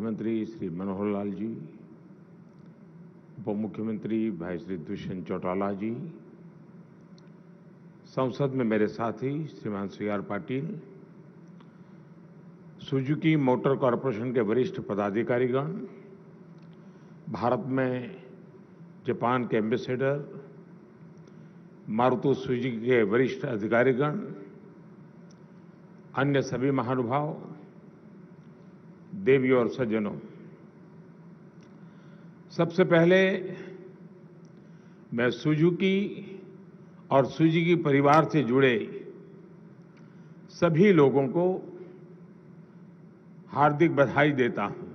मुख्यमंत्री श्री मनोहर लाल जी, उप मुख्यमंत्री भाई श्री दुष्यंत चौटाला जी, संसद में मेरे साथी श्रीमान CR. Patil, Suzuki motor corporation के वरिष्ठ पदाधिकारीगण, भारत में जापान के एम्बेसडर, मारुति सुजुकी के वरिष्ठ अधिकारीगण, अन्य सभी महानुभाव, देवियों और सज्जनों, सबसे पहले मैं सुजुकी और सुजुकी परिवार से जुड़े सभी लोगों को हार्दिक बधाई देता हूं।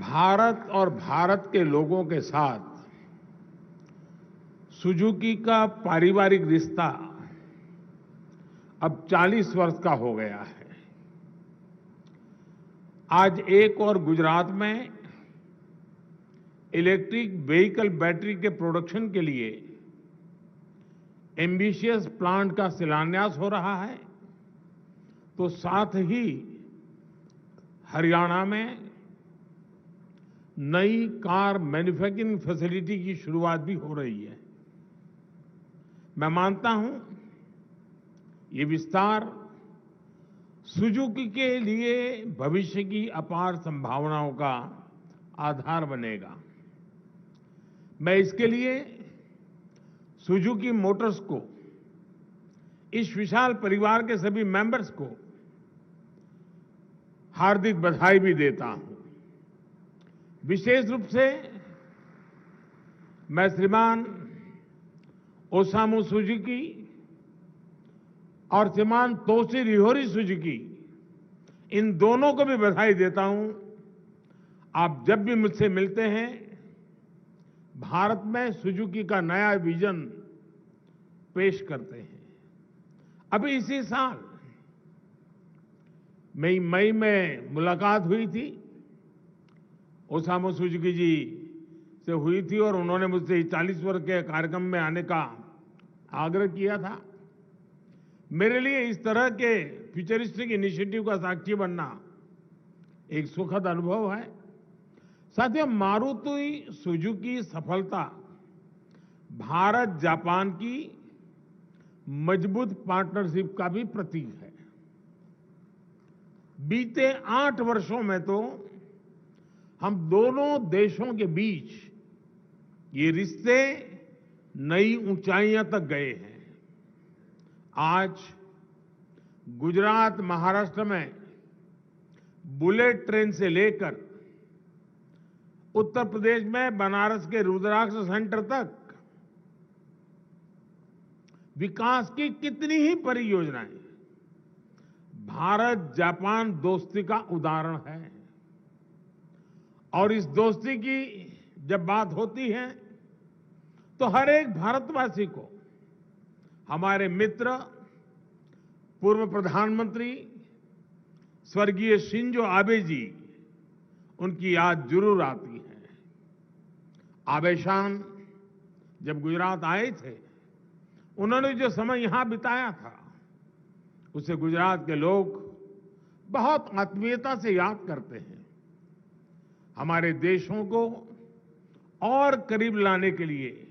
भारत और भारत के लोगों के साथ सुजुकी का पारिवारिक रिश्ता अब 40 वर्ष का हो गया है। आज एक और गुजरात में इलेक्ट्रिक व्हीकल बैटरी के प्रोडक्शन के लिए एम्बिशियस प्लांट का शिलान्यास हो रहा है, तो साथ ही हरियाणा में नई कार मैन्युफैक्चरिंग फैसिलिटी की शुरुआत भी हो रही है। मैं मानता हूं ये विस्तार सुजुकी के लिए भविष्य की अपार संभावनाओं का आधार बनेगा। मैं इसके लिए सुजुकी मोटर्स को, इस विशाल परिवार के सभी मेंबर्स को हार्दिक बधाई भी देता हूं। विशेष रूप से मैं श्रीमान ओसामू सुजुकी और श्रीमान तोशिहिरोरी सुजुकी, इन दोनों को भी बधाई देता हूं। आप जब भी मुझसे मिलते हैं, भारत में सुजुकी का नया विजन पेश करते हैं। अभी इसी साल मई में मुलाकात हुई थी, ओसामू सुजुकी जी से हुई थी और उन्होंने मुझसे 40 वर्ष के कार्यक्रम में आने का आग्रह किया था। मेरे लिए इस तरह के फ्यूचरिस्टिक इनिशिएटिव का साक्षी बनना एक सुखद अनुभव है। साथियों, मारुति सुजुकी सफलता भारत जापान की मजबूत पार्टनरशिप का भी प्रतीक है। बीते 8 वर्षों में तो हम दोनों देशों के बीच ये रिश्ते नई ऊंचाइयां तक गए हैं। आज गुजरात, महाराष्ट्र में बुलेट ट्रेन से लेकर उत्तर प्रदेश में बनारस के रुद्राक्ष सेंटर तक विकास की कितनी ही परियोजनाएं भारत जापान दोस्ती का उदाहरण है। और इस दोस्ती की जब बात होती है तो हर एक भारतवासी को हमारे मित्र, पूर्व प्रधानमंत्री स्वर्गीय शिंजो आबे जी, उनकी याद जरूर आती है। आबे शान जब गुजरात आए थे, उन्होंने जो समय यहां बिताया था, उसे गुजरात के लोग बहुत आत्मीयता से याद करते हैं। हमारे देशों को और करीब लाने के लिए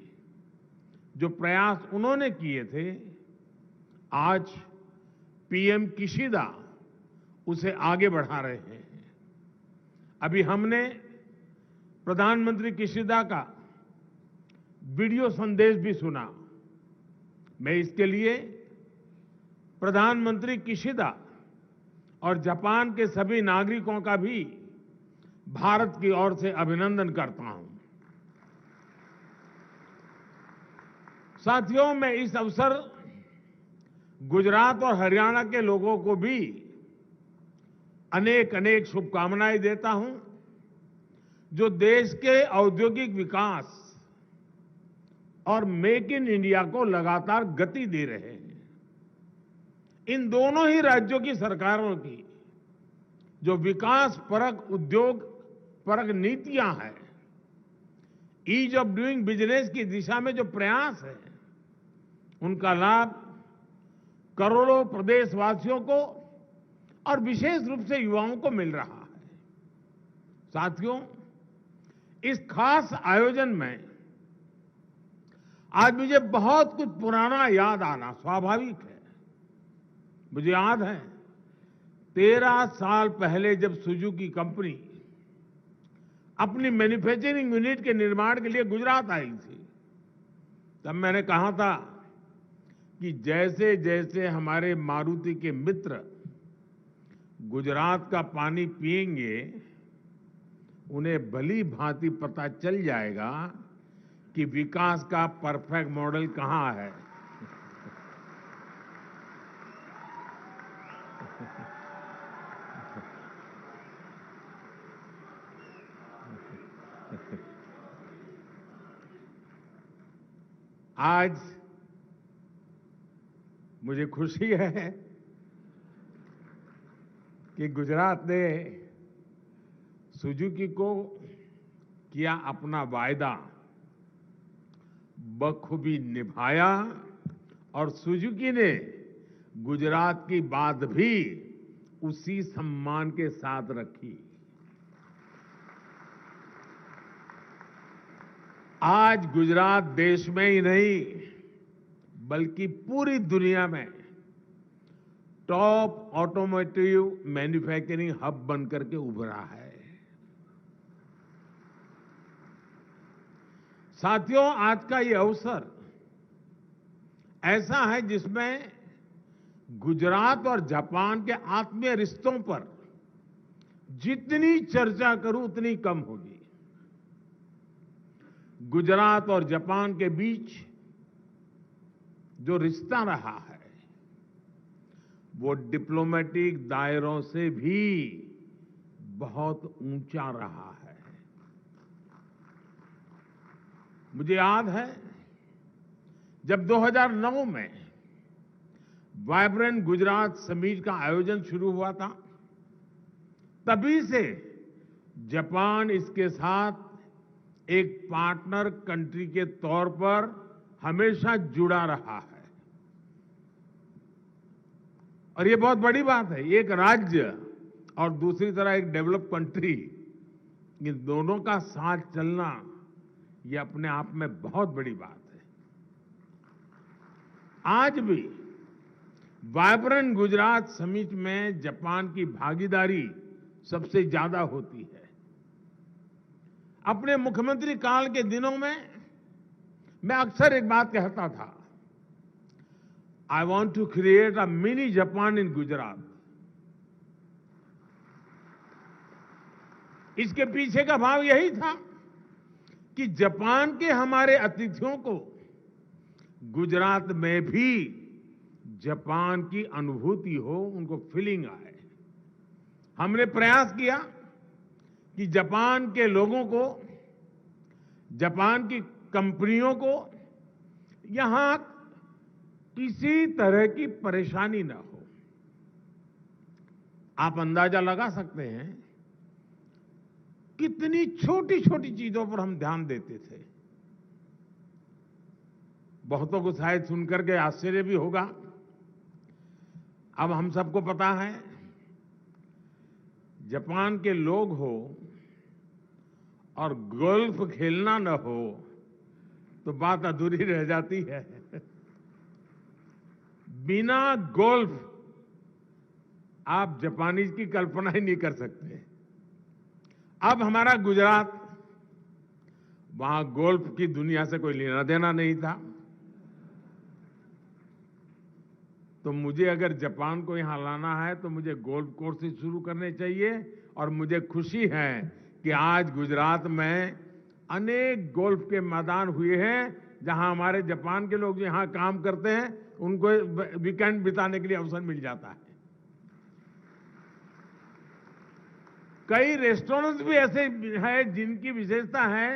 जो प्रयास उन्होंने किए थे, आज पीएम किशिदा उसे आगे बढ़ा रहे हैं। अभी हमने प्रधानमंत्री किशिदा का वीडियो संदेश भी सुना। मैं इसके लिए प्रधानमंत्री किशिदा और जापान के सभी नागरिकों का भी भारत की ओर से अभिनंदन करता हूं। साथियों, मैं इस अवसर गुजरात और हरियाणा के लोगों को भी अनेक अनेक शुभकामनाएं देता हूं, जो देश के औद्योगिक विकास और मेक इन इंडिया को लगातार गति दे रहे हैं। इन दोनों ही राज्यों की सरकारों की जो विकास परक, उद्योग परक नीतियां हैं, ईज ऑफ डूइंग बिजनेस की दिशा में जो प्रयास है, उनका लाभ करोड़ों प्रदेशवासियों को और विशेष रूप से युवाओं को मिल रहा है। साथियों, इस खास आयोजन में आज मुझे बहुत कुछ पुराना याद आना स्वाभाविक है। मुझे याद है 13 साल पहले जब सुजुकी कंपनी अपनी मैन्युफैक्चरिंग यूनिट के निर्माण के लिए गुजरात आई थी, तब मैंने कहा था कि जैसे जैसे हमारे मारुति के मित्र गुजरात का पानी पिएंगे, उन्हें भली भांति पता चल जाएगा कि विकास का परफेक्ट मॉडल कहां है। आज मुझे खुशी है कि गुजरात ने सुजुकी को किया अपना वायदा बखूबी निभाया और सुजुकी ने गुजरात की बात भी उसी सम्मान के साथ रखी। आज गुजरात देश में ही नहीं बल्कि पूरी दुनिया में टॉप ऑटोमोटिव मैन्युफैक्चरिंग हब बनकर के उभरा है। साथियों, आज का ये अवसर ऐसा है जिसमें गुजरात और जापान के आत्मीय रिश्तों पर जितनी चर्चा करूं उतनी कम होगी। गुजरात और जापान के बीच जो रिश्ता रहा है वो डिप्लोमेटिक दायरों से भी बहुत ऊंचा रहा है। मुझे याद है जब 2009 में वाइब्रेंट गुजरात समिट का आयोजन शुरू हुआ था, तभी से जापान इसके साथ एक पार्टनर कंट्री के तौर पर हमेशा जुड़ा रहा है। और ये बहुत बड़ी बात है। एक राज्य और दूसरी तरह एक डेवलप कंट्री, इन दोनों का साथ चलना ये अपने आप में बहुत बड़ी बात है। आज भी वाइब्रेंट गुजरात समिट में जापान की भागीदारी सबसे ज्यादा होती है। अपने मुख्यमंत्री काल के दिनों में मैं अक्सर एक बात कहता था, I want to create a mini Japan in Gujarat. इसके पीछे का भाव यही था कि जापान के हमारे अतिथियों को गुजरात में भी जापान की अनुभूति हो, उनको फीलिंग आए। हमने प्रयास किया कि जापान के लोगों को, जापान की कंपनियों को यहां किसी तरह की परेशानी न हो। आप अंदाजा लगा सकते हैं कितनी छोटी छोटी चीजों पर हम ध्यान देते थे। बहुतों को शायद सुनकर के आश्चर्य भी होगा। अब हम सबको पता है, जापान के लोग हो और गोल्फ खेलना न हो तो बात अधूरी रह जाती है। बिना गोल्फ आप जापानीज की कल्पना ही नहीं कर सकते। अब हमारा गुजरात, वहां गोल्फ की दुनिया से कोई लेना देना नहीं था, तो मुझे अगर जापान को यहां लाना है तो मुझे गोल्फ कोर्स से शुरू करने चाहिए। और मुझे खुशी है कि आज गुजरात में अनेक गोल्फ के मैदान हुए हैं जहां हमारे जापान के लोग यहां काम करते हैं, उनको वीकेंड बिताने के लिए अवसर मिल जाता है। कई रेस्टोरेंट्स भी ऐसे हैं जिनकी विशेषता है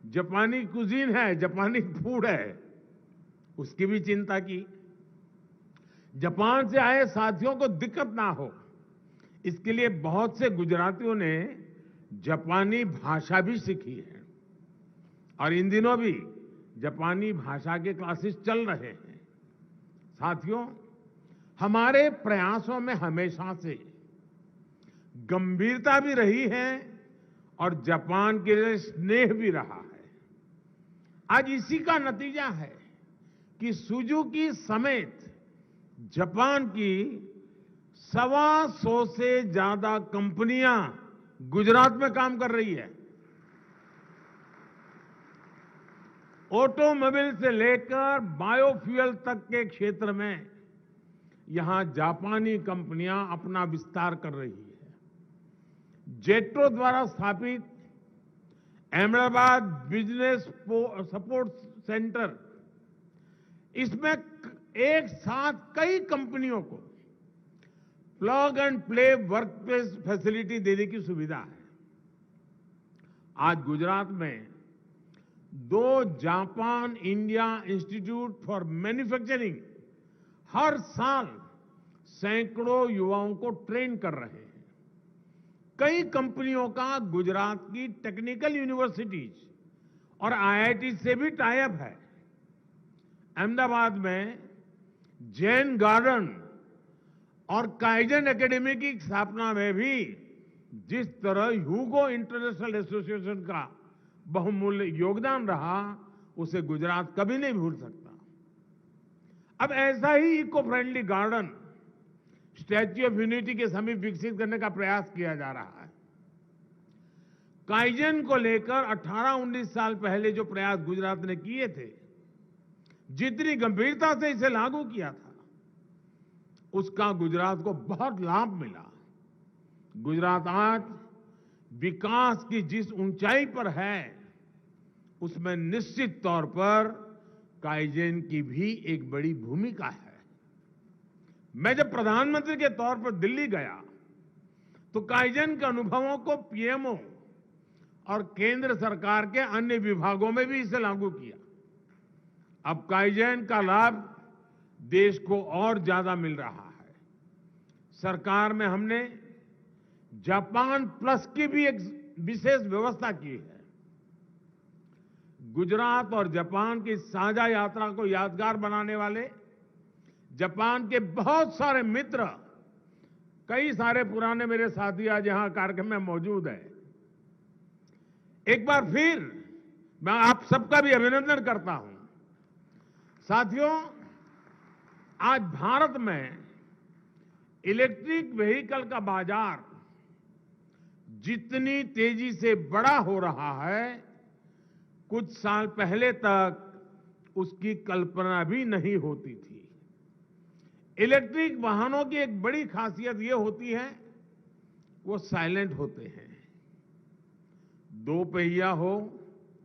जापानी कुजीन है, जापानी फूड है, उसकी भी चिंता की। जापान से आए साथियों को दिक्कत ना हो, इसके लिए बहुत से गुजरातियों ने जापानी भाषा भी सीखी है और इन दिनों भी जापानी भाषा के क्लासेस चल रहे हैं। साथियों, हमारे प्रयासों में हमेशा से गंभीरता भी रही है और जापान के लिए स्नेह भी रहा है। आज इसी का नतीजा है कि सुजुकी समेत जापान की 125 से ज्यादा कंपनियां गुजरात में काम कर रही है। ऑटोमोबाइल से लेकर बायोफ्यूल तक के क्षेत्र में यहां जापानी कंपनियां अपना विस्तार कर रही है। जेट्रो द्वारा स्थापित अहमदाबाद बिजनेस सपोर्ट सेंटर, इसमें एक साथ कई कंपनियों को plug and play workplace facility देने की सुविधा है। आज गुजरात में 2 Japan India institute for manufacturing हर साल सैकड़ों युवाओं को ट्रेन कर रहे हैं। कई कंपनियों का गुजरात की टेक्निकल यूनिवर्सिटीज और आईआईटी से भी टाई अप है। अहमदाबाद में जैन गार्डन और काइजन एकेडमी की स्थापना में भी जिस तरह ह्यूगो इंटरनेशनल एसोसिएशन का बहुमूल्य योगदान रहा, उसे गुजरात कभी नहीं भूल सकता। अब ऐसा ही eco friendly garden statue of unity के समीप विकसित करने का प्रयास किया जा रहा है। काइजन को लेकर 18-19 साल पहले जो प्रयास गुजरात ने किए थे, जितनी गंभीरता से इसे लागू किया था, उसका गुजरात को बहुत लाभ मिला। गुजरात आज विकास की जिस ऊंचाई पर है, उसमें निश्चित तौर पर काइजन की भी एक बड़ी भूमिका है। मैं जब प्रधानमंत्री के तौर पर दिल्ली गया तो काइजन के अनुभवों को पीएमओ और केंद्र सरकार के अन्य विभागों में भी इसे लागू किया। अब काइजन का लाभ देश को और ज्यादा मिल रहा है। सरकार में हमने जापान प्लस की भी एक विशेष व्यवस्था की है। गुजरात और जापान की साझा यात्रा को यादगार बनाने वाले जापान के बहुत सारे मित्र, कई सारे पुराने मेरे साथी आज यहां कार्यक्रम में मौजूद हैं। एक बार फिर मैं आप सबका भी अभिनंदन करता हूं। साथियों, आज भारत में इलेक्ट्रिक व्हीकल का बाजार जितनी तेजी से बड़ा हो रहा है, कुछ साल पहले तक उसकी कल्पना भी नहीं होती थी। इलेक्ट्रिक वाहनों की एक बड़ी खासियत यह होती है, वो साइलेंट होते हैं। 2 पहिया हो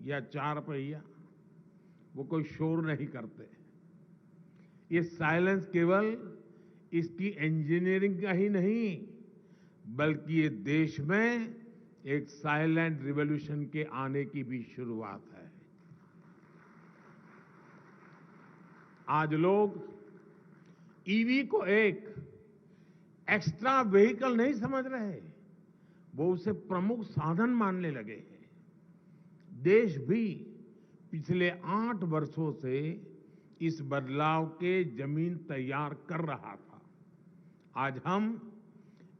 या 4 पहिया, वो कोई शोर नहीं करते। ये साइलेंस केवल इसकी इंजीनियरिंग का ही नहीं, बल्कि ये देश में एक साइलेंट रिवॉल्यूशन के आने की भी शुरुआत है। आज लोग ईवी को एक एक्स्ट्रा व्हीकल नहीं समझ रहे, वो उसे प्रमुख साधन मानने लगे हैं। देश भी पिछले 8 वर्षों से इस बदलाव के जमीन तैयार कर रहा था। आज हम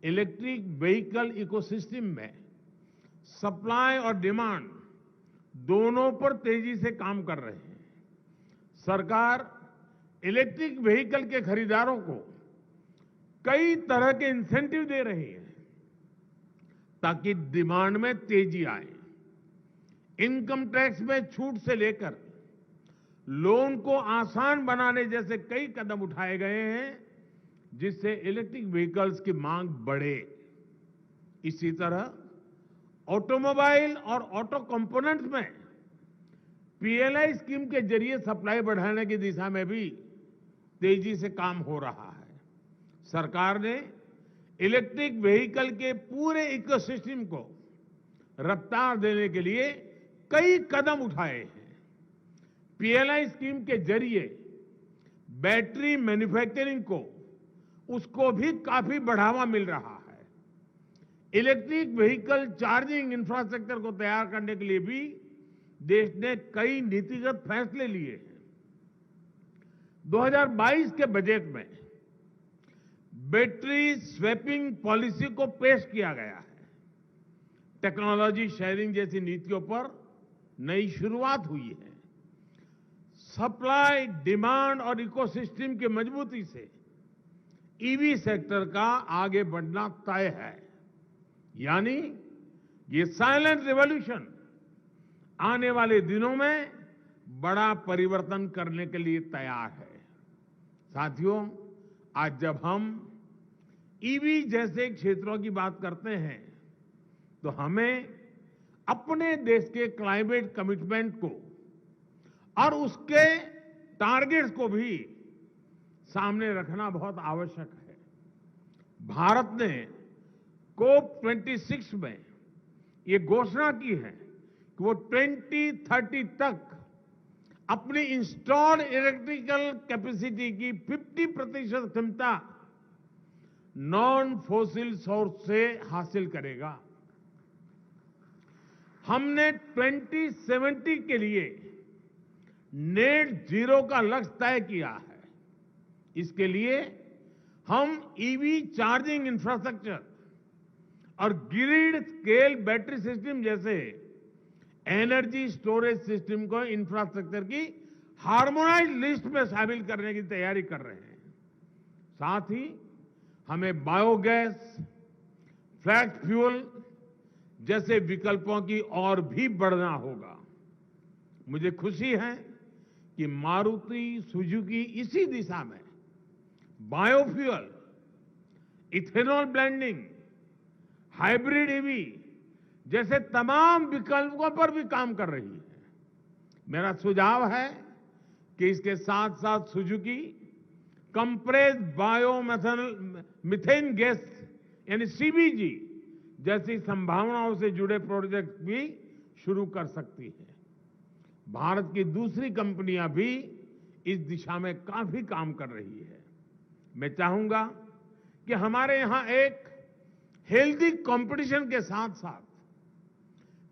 इलेक्ट्रिक व्हीकल इकोसिस्टम में सप्लाई और डिमांड दोनों पर तेजी से काम कर रहे हैं। सरकार इलेक्ट्रिक व्हीकल के खरीदारों को कई तरह के इंसेंटिव दे रही है ताकि डिमांड में तेजी आए। इनकम टैक्स में छूट से लेकर लोन को आसान बनाने जैसे कई कदम उठाए गए हैं, जिससे इलेक्ट्रिक व्हीकल्स की मांग बढ़े। इसी तरह ऑटोमोबाइल और ऑटो कंपोनेंट्स में पीएलआई स्कीम के जरिए सप्लाई बढ़ाने की दिशा में भी तेजी से काम हो रहा है। सरकार ने इलेक्ट्रिक व्हीकल के पूरे इकोसिस्टम को रफ्तार देने के लिए कई कदम उठाए हैं। पीएलआई स्कीम के जरिए बैटरी मैन्युफैक्चरिंग को उसको भी काफी बढ़ावा मिल रहा है। इलेक्ट्रिक व्हीकल चार्जिंग इंफ्रास्ट्रक्चर को तैयार करने के लिए भी देश ने कई नीतिगत फैसले लिए हैं। 2022 के बजट में बैटरी स्वैपिंग पॉलिसी को पेश किया गया है। टेक्नोलॉजी शेयरिंग जैसी नीतियों पर नई शुरुआत हुई है। सप्लाई, डिमांड और इकोसिस्टम की मजबूती से ईवी सेक्टर का आगे बढ़ना तय है। यानी ये साइलेंट रिवॉल्यूशन आने वाले दिनों में बड़ा परिवर्तन करने के लिए तैयार है। साथियों, आज जब हम ईवी जैसे क्षेत्रों की बात करते हैं तो हमें अपने देश के क्लाइमेट कमिटमेंट को और उसके टारगेट्स को भी सामने रखना बहुत आवश्यक है। भारत ने COP26 में ये घोषणा की है कि वो 2030 तक अपनी इंस्टॉल्ड इलेक्ट्रिकल कैपेसिटी की 50% क्षमता नॉन फॉसिल सोर्स से हासिल करेगा। हमने 2070 के लिए नेट जीरो का लक्ष्य तय किया है। इसके लिए हम ईवी चार्जिंग इंफ्रास्ट्रक्चर और ग्रिड स्केल बैटरी सिस्टम जैसे एनर्जी स्टोरेज सिस्टम को इंफ्रास्ट्रक्चर की हार्मोनाइज्ड लिस्ट में शामिल करने की तैयारी कर रहे हैं। साथ ही हमें बायोगैस, फ्लैक्स फ्यूल जैसे विकल्पों की ओर भी बढ़ना होगा। मुझे खुशी है कि मारुति सुजुकी इसी दिशा में biofuel, ethanol blending, hybrid EV जैसे तमाम विकल्पों पर भी काम कर रही है। मेरा सुझाव है कि इसके साथ साथ सुजुकी कंप्रेस्ड बायोमीथेन गैस यानी सीबीजी जैसी संभावनाओं से जुड़े प्रोजेक्ट भी शुरू कर सकती है। भारत की दूसरी कंपनियां भी इस दिशा में काफी काम कर रही है। मैं चाहूंगा कि हमारे यहां एक हेल्दी कंपटीशन के साथ साथ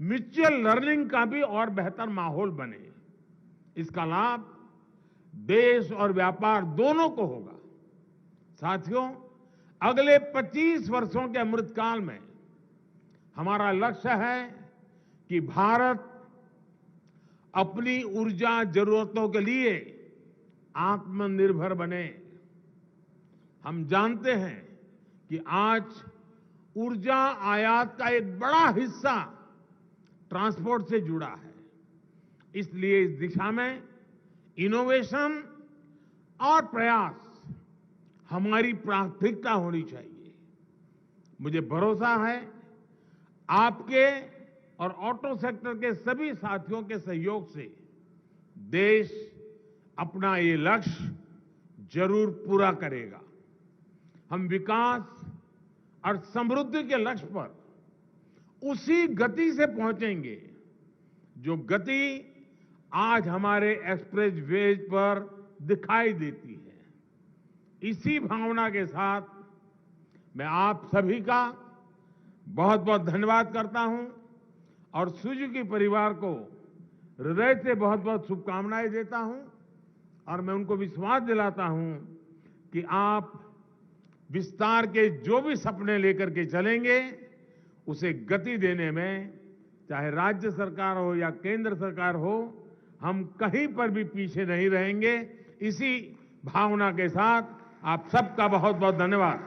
म्यूचुअल लर्निंग का भी और बेहतर माहौल बने। इसका लाभ देश और व्यापार दोनों को होगा। साथियों, अगले 25 वर्षों के अमृतकाल में हमारा लक्ष्य है कि भारत अपनी ऊर्जा जरूरतों के लिए आत्मनिर्भर बने। हम जानते हैं कि आज ऊर्जा आयात का एक बड़ा हिस्सा ट्रांसपोर्ट से जुड़ा है। इसलिए इस दिशा में इनोवेशन और प्रयास हमारी प्राथमिकता होनी चाहिए। मुझे भरोसा है आपके और ऑटो सेक्टर के सभी साथियों के सहयोग से देश अपना ये लक्ष्य जरूर पूरा करेगा। हम विकास और समृद्धि के लक्ष्य पर उसी गति से पहुंचेंगे जो गति आज हमारे एक्सप्रेस वेज पर दिखाई देती है। इसी भावना के साथ मैं आप सभी का बहुत बहुत धन्यवाद करता हूं और सुजुकी परिवार को हृदय से बहुत बहुत शुभकामनाएं देता हूं और मैं उनको विश्वास दिलाता हूं कि आप विस्तार के जो भी सपने लेकर के चलेंगे उसे गति देने में चाहे राज्य सरकार हो या केंद्र सरकार हो, हम कहीं पर भी पीछे नहीं रहेंगे। इसी भावना के साथ आप सबका बहुत बहुत धन्यवाद।